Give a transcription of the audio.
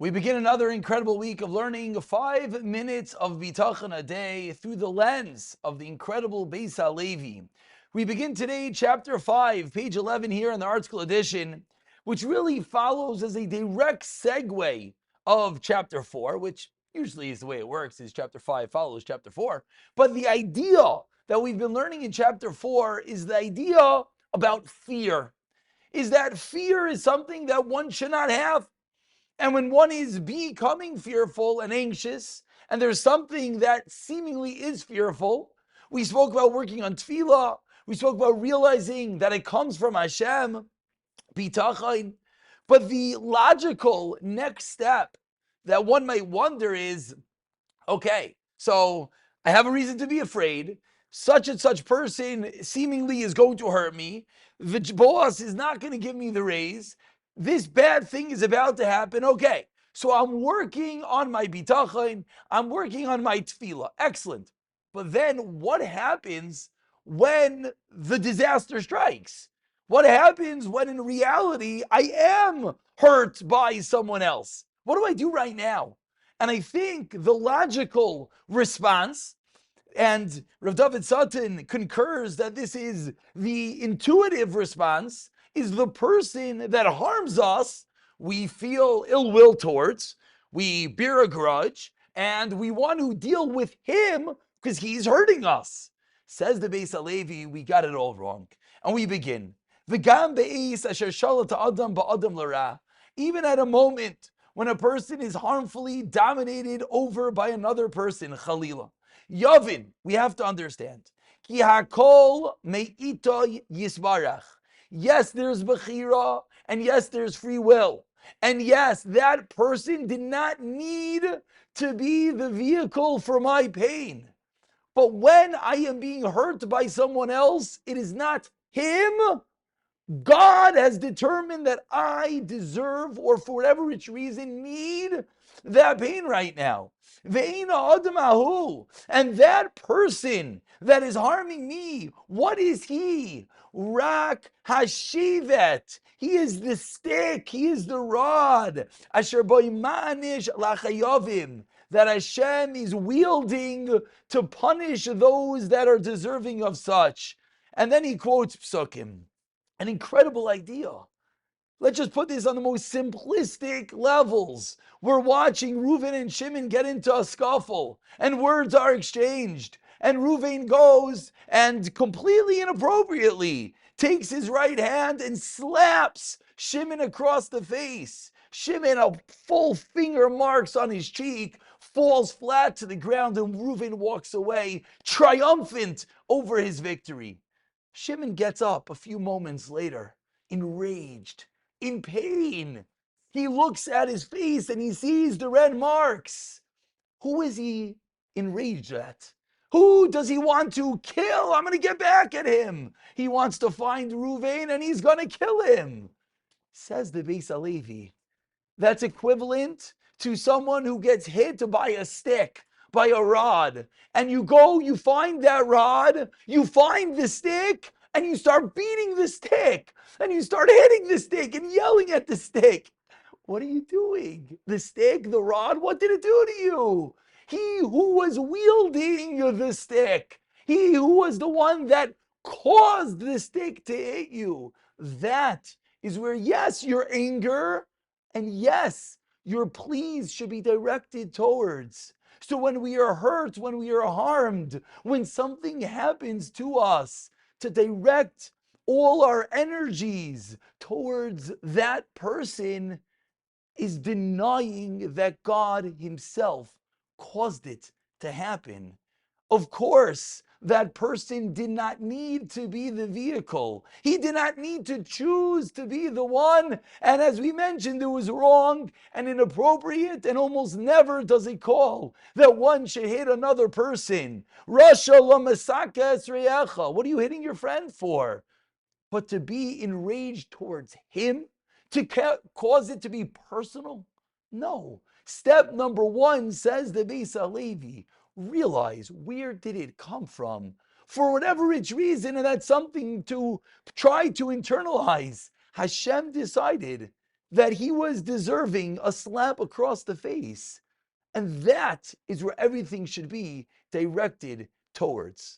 We begin another incredible week of learning 5 minutes of bitachon a day through the lens of the incredible Bais HaLevi. We begin today chapter 5, page 11 here in the Article edition, which really follows as a direct segue of chapter 4, which usually is the way it works, is chapter 5 follows chapter 4. But the idea that we've been learning in chapter 4 is the idea about fear. Is that fear is something that one should not have. And when one is becoming fearful and anxious, and there's something that seemingly is fearful, we spoke about working on tefillah. We spoke about realizing that it comes from Hashem, bitachon. But the logical next step that one might wonder is, okay, so I have a reason to be afraid. Such and such person seemingly is going to hurt me. The boss is not going to give me the raise. This bad thing is about to happen. Okay, so I'm working on my bitachon. I'm working on my tefillah. Excellent. But then what happens when the disaster strikes? What happens when in reality I am hurt by someone else? What do I do right now? And I think the logical response, and Rav David Sutton concurs that this is the intuitive response, is the person that harms us, we feel ill will towards, we bear a grudge, and we want to deal with him because he's hurting us. Says the Bais HaLevi, we got it all wrong. And we begin. Even at a moment when a person is harmfully dominated over by another person, Chalila. Yavin, we have to understand. Ki hakol me'ito yisbarach. Yes, there's bechira, and yes, there's free will. And yes, that person did not need to be the vehicle for my pain. But when I am being hurt by someone else, it is not him. God has determined that I deserve, or for whatever its reason, need that pain right now. And that person that is harming me, what is he? Rak hashivet. He is the stick. He is the rod. Asher boimanish lachayovim. That Hashem is wielding to punish those that are deserving of such. And then he quotes Psukim. An incredible idea. Let's just put this on the most simplistic levels. We're watching Reuven and Shimon get into a scuffle, and words are exchanged. And Reuven goes and completely inappropriately takes his right hand and slaps Shimon across the face. Shimon, a full finger marks on his cheek, falls flat to the ground, and Reuven walks away triumphant over his victory. Shimon gets up a few moments later, enraged, in pain. He looks at his face and he sees the red marks. Who is he enraged at? Who does he want to kill? I'm going to get back at him. He wants to find Reuven and he's going to kill him. Says the Bais HaLevi. That's equivalent to someone who gets hit by a stick, by a rod, and you go, you find that rod, you find the stick, and you start beating the stick, and you start hitting the stick and yelling at the stick. What are you doing? The stick, the rod, what did it do to you? He who was wielding the stick, he who was the one that caused the stick to hit you, that is where, yes, your anger, and yes, your pleas should be directed towards. So when we are hurt, when we are harmed, when something happens to us, to direct all our energies towards that person is denying that God himself caused it to happen. Of course, that person did not need to be the vehicle. He did not need to choose to be the one. And as we mentioned, it was wrong and inappropriate, and almost never does it call that one should hit another person. Rasha lamasaka esreyecha. What are you hitting your friend for? But to be enraged towards him, to cause it to be personal? No. Step number one, says the Bais HaLevi, realize where did it come from? For whatever its reason, and that's something to try to internalize. Hashem decided that he was deserving a slap across the face. And that is where everything should be directed towards.